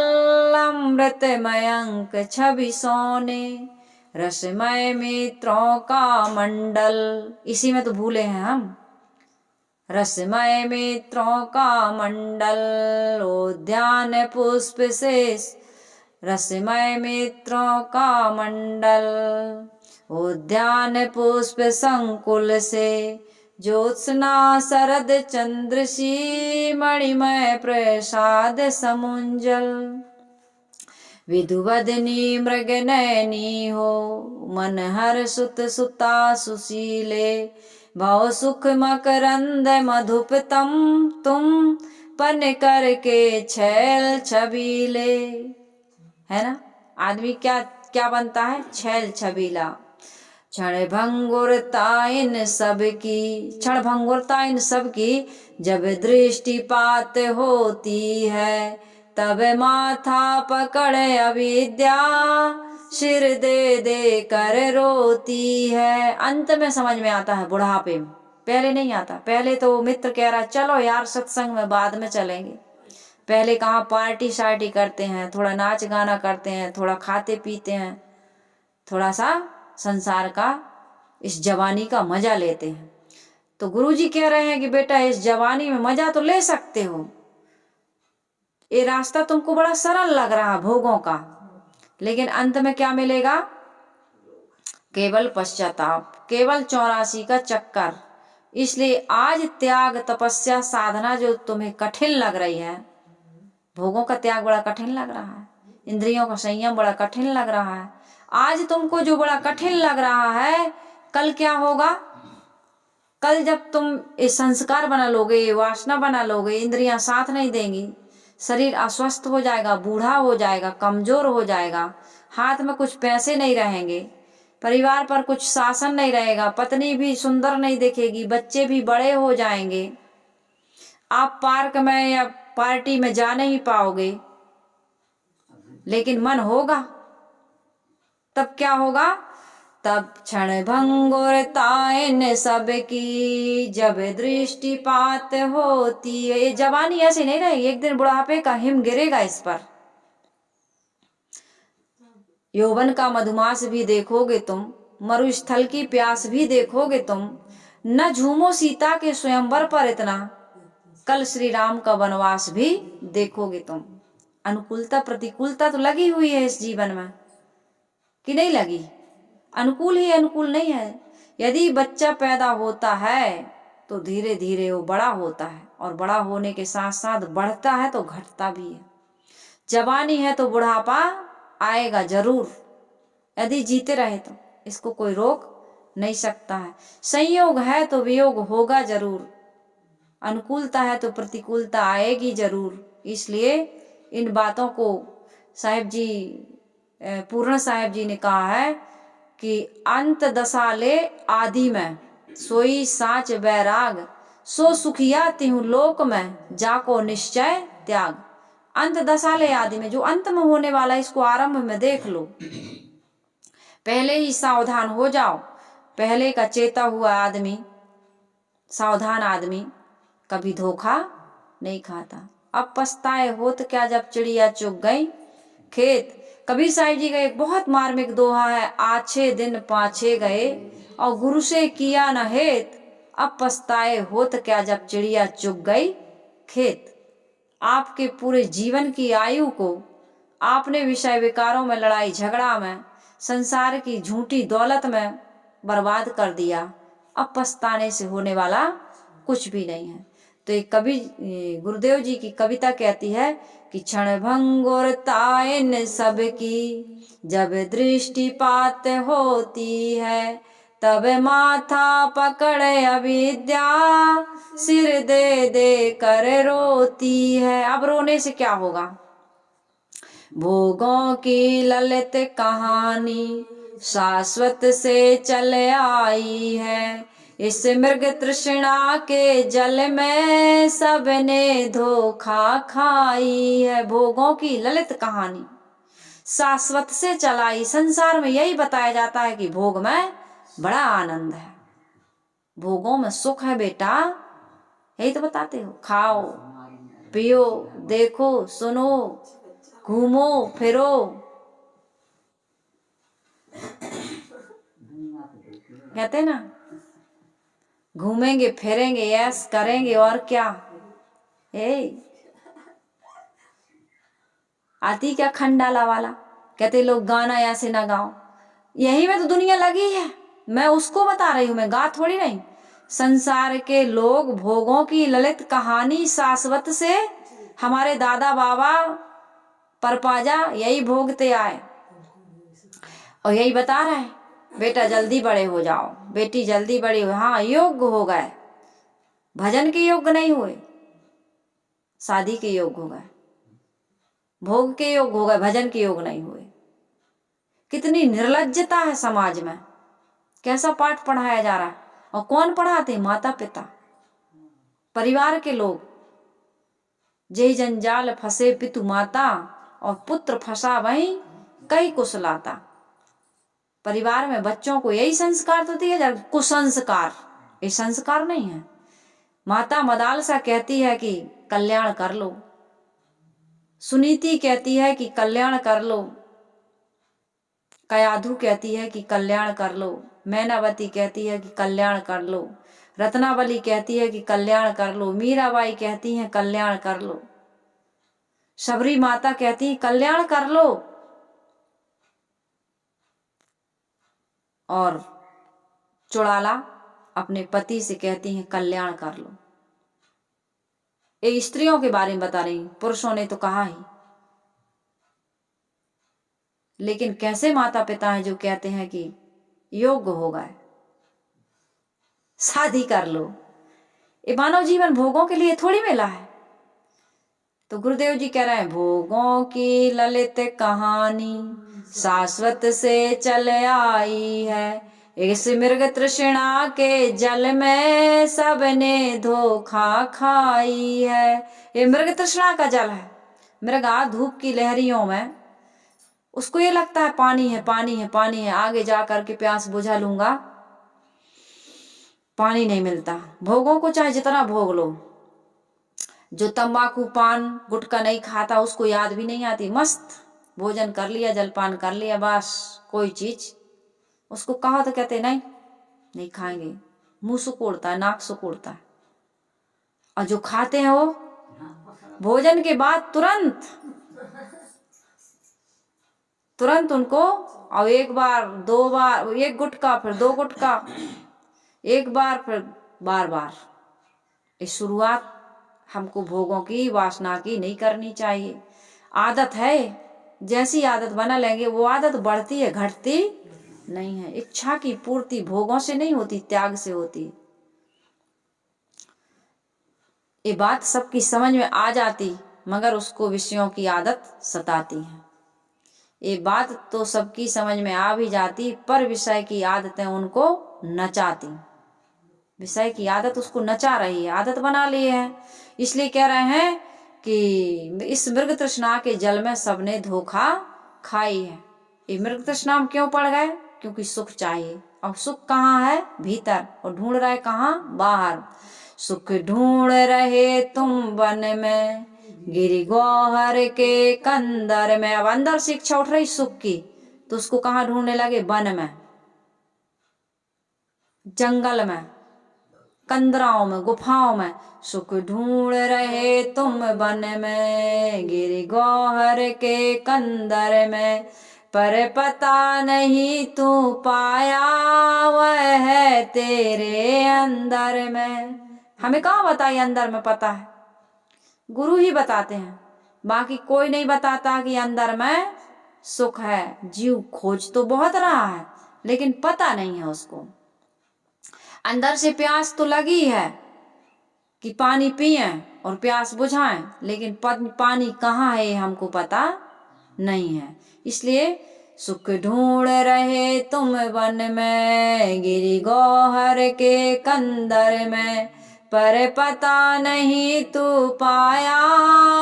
अमृत मयंक छवि सोने, रसमय मित्रों का मंडल। इसी में तो भूले हैं हम, रसमय मित्रों का मंडल उद्यान पुष्प से, रसमय मित्रों का मंडल उद्यान पुष्प संकुल से, ज्योत्सना शरद चंद्र सी मणिमय प्रसाद समुंजल, विधुवदनी मृग नयनी हो मन हर सुत सुता सुशीले, भव सुख मकरंद मधुपतम तुम पन करके छैल छबीले। है ना, आदमी क्या क्या बनता है, छैल छबीला। क्षण भंगुरता इन सबकी, क्षण भंगुरता इन सबकी जब दृष्टिपात होती है, तब माथा पकड़े अविद्या सिर दे दे कर रोती है। अंत में समझ में आता है, बुढ़ापे में, पहले नहीं आता। पहले तो मित्र कह रहा है चलो यार सत्संग में बाद में चलेंगे, पहले कहाँ पार्टी शार्टी करते हैं, थोड़ा नाच गाना करते हैं, थोड़ा खाते पीते हैं, थोड़ा सा संसार का इस जवानी का मजा लेते हैं। तो गुरुजी कह रहे हैं कि बेटा इस जवानी में मजा तो ले सकते हो, ये रास्ता तुमको बड़ा सरल लग रहा है भोगों का, लेकिन अंत में क्या मिलेगा, केवल पश्चाताप, केवल 84 का चक्कर। इसलिए आज त्याग तपस्या साधना जो तुम्हें कठिन लग रही है, भोगों का त्याग बड़ा कठिन लग रहा है, इंद्रियों का संयम बड़ा कठिन लग रहा है, आज तुमको जो बड़ा कठिन लग रहा है, कल क्या होगा, कल जब तुम ये संस्कार बना लोगे, वासना बना लोगे, इंद्रियां साथ नहीं देंगी, शरीर अस्वस्थ हो जाएगा, बूढ़ा हो जाएगा, कमजोर हो जाएगा, हाथ में कुछ पैसे नहीं रहेंगे, परिवार पर कुछ शासन नहीं रहेगा, पत्नी भी सुंदर नहीं दिखेगी, बच्चे भी बड़े हो जाएंगे, आप पार्क में या पार्टी में जा नहीं पाओगे, लेकिन मन होगा, तब क्या होगा, तब क्षण भंगुरता इन सबकी जब दृष्टिपात होती है। ये जवानी ऐसे नहीं रहेगी, एक दिन बुढ़ापे का हिम गिरेगा इस पर। यौवन का मधुमास भी देखोगे तुम, मरुस्थल की प्यास भी देखोगे तुम, न झूमो सीता के स्वयंवर पर इतना, कल श्री राम का वनवास भी देखोगे तुम। अनुकूलता प्रतिकूलता तो लगी हुई है इस जीवन में, कि नहीं लगी, अनुकूल ही अनुकूल नहीं है। यदि बच्चा पैदा होता है तो धीरे धीरे वो बड़ा होता है, और बड़ा होने के साथ साथ बढ़ता है तो घटता भी है। जवानी है तो बुढ़ापा आएगा जरूर, यदि जीते रहे तो इसको कोई रोक नहीं सकता है। संयोग है तो वियोग होगा जरूर, अनुकूलता है तो प्रतिकूलता आएगी जरूर। इसलिए इन बातों को साहिब जी, पूर्ण साहिब जी ने कहा है कि अंत दशा ले आदि में सोई साच बैराग, सो सुखिया तिहु लोक में जाको निश्चय त्याग। अंत दशा ले आदि में, जो अंत में होने वाला इसको आरंभ में देख लो, पहले ही सावधान हो जाओ। पहले का चेता हुआ आदमी, सावधान आदमी कभी धोखा नहीं खाता। अब पछताए हो तो क्या, जब चिड़िया चुग गई खेत। कबीर साहिब जी का एक बहुत मार्मिक दोहा है, आछे दिन पाछे गए और गुरु से किया न हेत, अब पछताए होत क्या जब चिड़िया चुग गई खेत। आपके पूरे जीवन की आयु को आपने विषय विकारों में, लड़ाई झगड़ा में, संसार की झूठी दौलत में बर्बाद कर दिया। अब पछताने से होने वाला कुछ भी नहीं है। तो एक कवि गुरुदेव जी की कविता कहती है कि क्षण भंगुरता इन सब की जब दृष्टिपात होती है, तब माथा पकड़े अविद्या सिर दे दे कर रोती है। अब रोने से क्या होगा? भोगों की ललित कहानी शाश्वत से चल आई है, इस मृग तृष्णा के जल में सबने धोखा खाई है। भोगों की ललित कहानी शाश्वत से चलाई। संसार में यही बताया जाता है कि भोग में बड़ा आनंद है, भोगों में सुख है बेटा, यही तो बताते हो। खाओ पियो, देखो सुनो, घूमो फिरो, कहते ना, घूमेंगे फिरेंगे ऐश करेंगे और क्या। आती क्या खंडाला वाला, कहते लोग गाना ऐसे ना गाओ। यही में तो दुनिया लगी है, मैं उसको बता रही हूं, मैं गा थोड़ी नहीं। संसार के लोग भोगों की ललित कहानी शाश्वत से, हमारे दादा बाबा परपाजा यही भोगते आए और यही बता रहे हैं, बेटा जल्दी बड़े हो जाओ, बेटी जल्दी बड़ी हो। हाँ, योग्य हो गए, भजन के योग्य नहीं हुए, शादी के योग्य हो गए, भोग के योग्य हो गए, भजन के योग्य नहीं हुए। कितनी निर्लज्जता है समाज में, कैसा पाठ पढ़ाया जा रहा है। और कौन पढ़ाते? माता पिता, परिवार के लोग। जय जंजाल फंसे पितु माता, और पुत्र फंसा वहीं कई कुशलाता। परिवार में बच्चों को यही संस्कार तो दिया जाए, कुसंस्कार, ये संस्कार नहीं है। माता मदालसा कहती है कि कल्याण कर लो, सुनीति कहती है कि कल्याण कर लो, कयाधु कहती है कि कल्याण कर लो, मैनावती कहती है कि कल्याण कर लो, रत्नावली कहती है कि कल्याण कर लो, मीराबाई कहती है कल्याण कर लो, शबरी माता कहती है कल्याण कर लो, और चुड़ाला अपने पति से कहती हैं कल्याण कर लो। ये स्त्रियों के बारे में बता रही, पुरुषों ने तो कहा ही। लेकिन कैसे माता पिता हैं जो कहते हैं कि योग्य हो गए, शादी कर लो। ये मानव जीवन भोगों के लिए थोड़ी मिला है। तो गुरुदेव जी कह रहे हैं, भोगों की ललित कहानी शाश्वत से चल आई है, इस मृग तृष्णा के जल में सबने धोखा खाई है। ये मृग तृष्णा का जल है। मृगा धूप की लहरियों में, उसको ये लगता है पानी है पानी है पानी है, आगे जा करके प्यास बुझा लूंगा, पानी नहीं मिलता। भोगों को चाहे जितना भोग लो, जो तंबाकू पान गुटखा नहीं खाता उसको याद भी नहीं आती। मस्त भोजन कर लिया, जलपान कर लिया, बस कोई चीज उसको कहा तो कहते नहीं नहीं खाएंगे, मुंह सुकोड़ता है, नाक सुकोड़ता है। और जो खाते हैं वो भोजन के बाद तुरंत उनको, और एक बार दो बार, एक गुटखा फिर दो गुटखा, एक बार फिर बार बार। इस शुरुआत हमको भोगों की वासना की नहीं करनी चाहिए। आदत है, जैसी आदत बना लेंगे वो आदत बढ़ती है, घटती नहीं है। इच्छा की पूर्ति भोगों से नहीं होती, त्याग से होती। ये बात सबकी समझ में आ जाती, मगर उसको विषयों की आदत सताती है। ये बात तो सबकी समझ में आ भी जाती, पर विषय की आदतें उनको नचाती। विषय की आदत उसको नचा रही है, आदत बना ली है। इसलिए कह रहे हैं कि इस मृग तृष्णा के जल में सबने धोखा खाई है। ये मृग तृष्णा में क्यों पड़ गए? क्योंकि सुख चाहिए, और सुख कहाँ है? भीतर, और ढूंढ रहे कहाँ? बाहर। सुख ढूंढ रहे तुम वन में, गिरी गौहर के कंदर में। अब अंदर से इच्छा उठ रही सुख की, तो उसको कहाँ ढूंढने लगे? वन में, जंगल में, कंदराओं में, गुफाओं में। सुख ढूंढ रहे तुम वन में, गिरी गौहर के कंदर में, पर पता नहीं तू पाया वह है तेरे अंदर में। हमें कहाँ बताइए अंदर में पता है? गुरु ही बताते हैं, बाकी कोई नहीं बताता कि अंदर में सुख है। जीव खोज तो बहुत रहा है, लेकिन पता नहीं है उसको। अंदर से प्यास तो लगी है कि पानी पिए और प्यास बुझाएं, लेकिन पानी कहाँ है हमको पता नहीं है। इसलिए सुख ढूंढ रहे तुम वन में, गिरी गौहर के कंदर में, पर पता नहीं तू पाया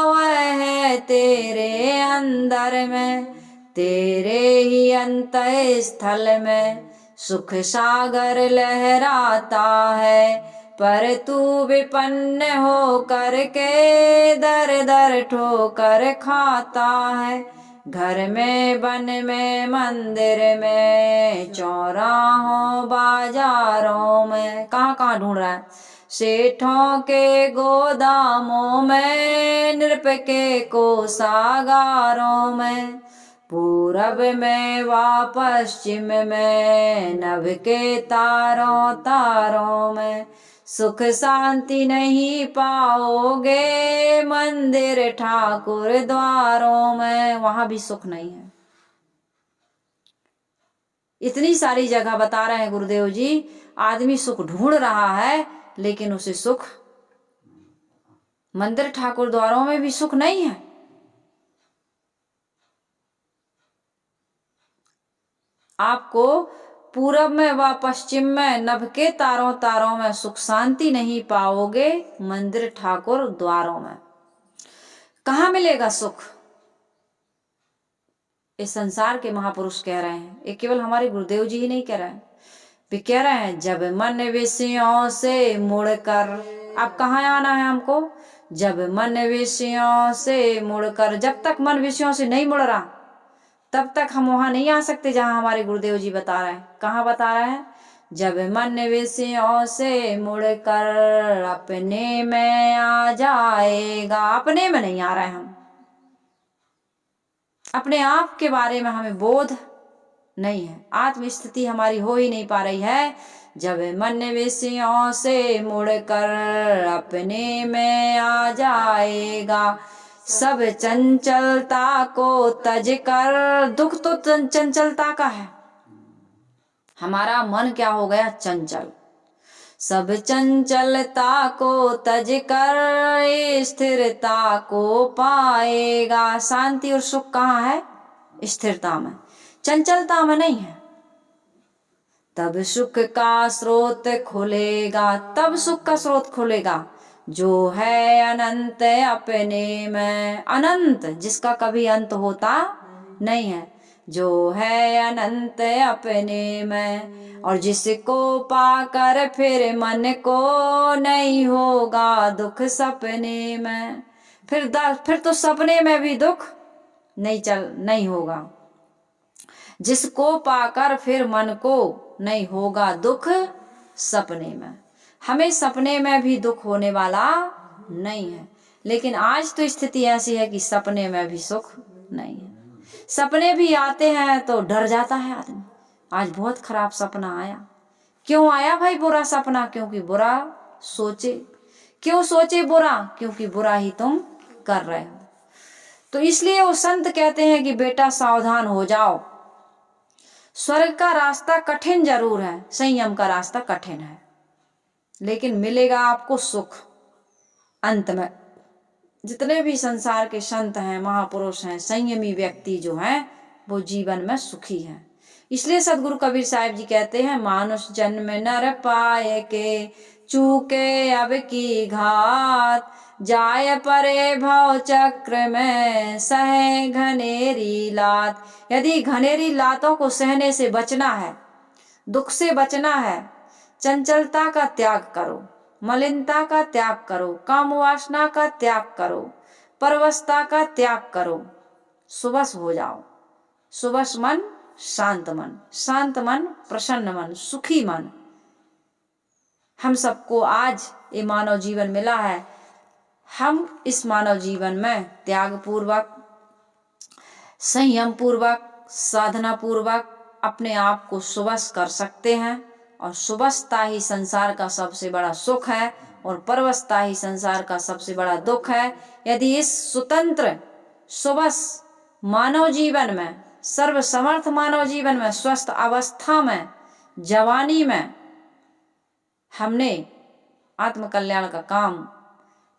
वह है तेरे अंदर में। तेरे ही अंतः स्थल में सुख सागर लहराता है, पर तू विपन्न हो करके दर दर ठोकर खाता है। घर में, वन में, मंदिर में, चौराहों बाजारों में, कहाँ कहाँ ढूंढ रहा है? सेठों के गोदामों में, नृप के कोषागारों में, पूरब में व पश्चिम में, नभ के तारों तारों में। सुख शांति नहीं पाओगे मंदिर ठाकुर द्वारों में, वहां भी सुख नहीं है। इतनी सारी जगह बता रहे हैं गुरुदेव जी। आदमी सुख ढूंढ रहा है, लेकिन उसे सुख मंदिर ठाकुर द्वारों में भी सुख नहीं है। आपको पूरब में व पश्चिम में, नभ के तारों तारों में सुख शांति नहीं पाओगे मंदिर ठाकुर द्वारों में। कहाँ मिलेगा सुख? इस संसार के महापुरुष कह रहे हैं, ये केवल हमारे गुरुदेव जी ही नहीं कह रहे हैं, वे कह रहे हैं जब मन विषयों से मुड़कर। अब कहाँ आना है हमको? जब मन विषयों से मुड़कर। जब तक मन विषयों से नहीं मुड़ रहा, तब तक हम वहां नहीं आ सकते जहां हमारे गुरुदेव जी बता रहे हैं। कहाँ बता रहे हैं? जब मन विषयों से मुड़कर अपने में आ जाएगा। अपने में नहीं आ रहे हम, अपने आप के बारे में हमें बोध नहीं है, आत्म स्थिति हमारी हो ही नहीं पा रही है। जब मन विषयों से मुड़कर अपने में आ जाएगा, सब चंचलता को तज कर। दुख तो चंचलता का है, हमारा मन क्या हो गया? चंचल। सब चंचलता को तज कर स्थिरता को पाएगा। शांति और सुख कहाँ है? स्थिरता में, चंचलता में नहीं है। तब सुख का स्रोत खुलेगा, तब सुख का स्रोत खुलेगा जो है अनंत अपने में। अनंत जिसका कभी अंत होता नहीं है, जो है अनंत अपने में। और जिसको पाकर फिर मन को नहीं होगा दुख सपने में। फिर तो सपने में भी दुख नहीं होगा। जिसको पाकर फिर मन को नहीं होगा दुख सपने में। हमें सपने में भी दुख होने वाला नहीं है, लेकिन आज तो स्थिति ऐसी है कि सपने में भी सुख नहीं है। सपने भी आते हैं तो डर जाता है आदमी, आज बहुत खराब सपना आया। क्यों आया भाई बुरा सपना? क्योंकि बुरा सोचे। क्यों सोचे बुरा? क्योंकि बुरा ही तुम कर रहे हो। तो इसलिए वो संत कहते हैं कि बेटा सावधान हो जाओ। स्वर्ग का रास्ता कठिन जरूर है, संयम का रास्ता कठिन है, लेकिन मिलेगा आपको सुख अंत में। जितने भी संसार के संत हैं, महापुरुष हैं, संयमी व्यक्ति जो हैं, वो जीवन में सुखी हैं। इसलिए सदगुरु कबीर साहिब जी कहते हैं, मानुष जन्म नर पाए के चूके अब की घात, जाय परे भव चक्र में सहे घनेरी लात। यदि घनेरी लातों को सहने से बचना है, दुख से बचना है, चंचलता का त्याग करो, मलिनता का त्याग करो, काम वासना का त्याग करो, परवशता का त्याग करो, सुबस हो जाओ। सुबस मन शांत मन, शांत मन प्रसन्न मन, सुखी मन। हम सबको आज ये मानव जीवन मिला है। हम इस मानव जीवन में त्याग पूर्वक, संयम पूर्वक, साधना पूर्वक अपने आप को सुबस कर सकते हैं। और सुबसता ही संसार का सबसे बड़ा सुख है और परवशता ही संसार का सबसे बड़ा दुख है। यदि इस स्वतंत्र सुबस मानव जीवन में, सर्वसमर्थ मानव जीवन में, स्वस्थ अवस्था में, जवानी में हमने आत्मकल्याण का काम,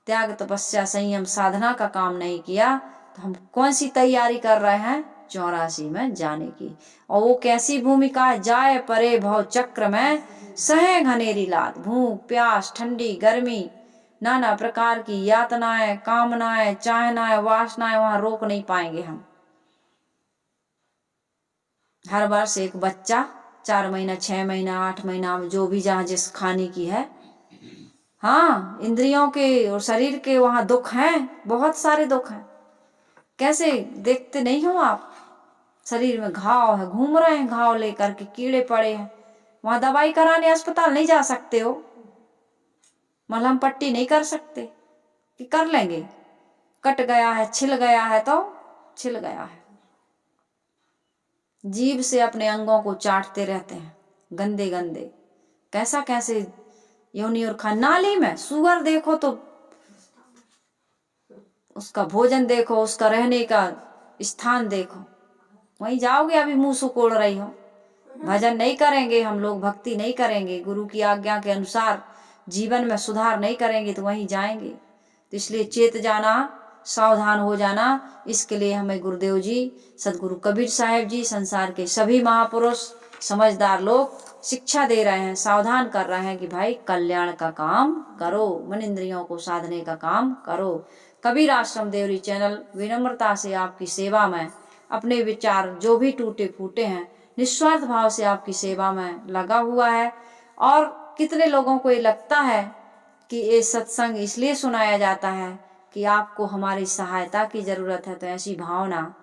त्याग तपस्या संयम साधना का काम नहीं किया तो हम कौन सी तैयारी कर रहे हैं 84 में जाने की। और वो कैसी भूमिका है, जाए परे भव चक्र में, सहे घनेरी लाद, भूख प्यास ठंडी गर्मी, नाना प्रकार की यातनाएं, कामनाएं, चाहनाएं, वासनाएं वहां रोक नहीं पाएंगे हम। हर वर्ष एक बच्चा 4 महीना 6 महीना 8 महीना में जो भी जहाँ जिस खाने की है, हाँ इंद्रियों के और शरीर के वहां दुख हैं, बहुत सारे दुख हैं। कैसे देखते नहीं हो आप, शरीर में घाव है, घूम रहे हैं घाव लेकर के, कीड़े पड़े हैं, वहां दवाई कराने अस्पताल नहीं जा सकते हो, मलहम पट्टी नहीं कर सकते कि कर लेंगे, कट गया है छिल गया है तो छिल गया है। जीभ से अपने अंगों को चाटते रहते हैं गंदे गंदे, कैसा कैसे योनि और नाली में सुअर देखो तो उसका भोजन देखो, उसका रहने का स्थान देखो, वहीं जाओगे अभी मुंह सुकोड़ रही हो। भजन नहीं करेंगे हम लोग, भक्ति नहीं करेंगे, गुरु की आज्ञा के अनुसार जीवन में सुधार नहीं करेंगे तो वहीं जाएंगे। तो इसलिए चेत जाना, सावधान हो जाना, इसके लिए हमें गुरुदेव जी, सदगुरु कबीर साहब जी, संसार के सभी महापुरुष समझदार लोग शिक्षा दे रहे हैं, सावधान कर रहे हैं कि भाई कल्याण का काम करो, मन इंद्रियों को साधने का काम करो। कबीर आश्रम देवरी चैनल विनम्रता से आपकी सेवा में अपने विचार जो भी टूटे फूटे हैं निस्वार्थ भाव से आपकी सेवा में लगा हुआ है। और कितने लोगों को ये लगता है कि ये सत्संग इसलिए सुनाया जाता है कि आपको हमारी सहायता की जरूरत है, तो ऐसी भावना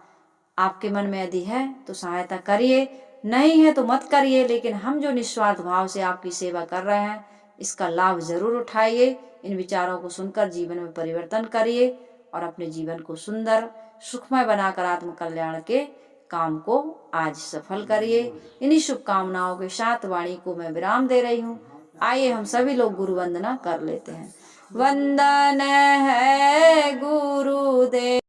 आपके मन में यदि है तो सहायता करिए, नहीं है तो मत करिए, लेकिन हम जो निस्वार्थ भाव से आपकी सेवा कर रहे हैं इसका लाभ जरूर उठाइए। इन विचारों को सुनकर जीवन में परिवर्तन करिए और अपने जीवन को सुंदर सुखमय बनाकर आत्म कल्याण के काम को आज सफल करिए। इन्हीं शुभकामनाओं के साथ वाणी को मैं विराम दे रही हूँ। आइए हम सभी लोग गुरु वंदना कर लेते हैं। वंदन है गुरुदेव।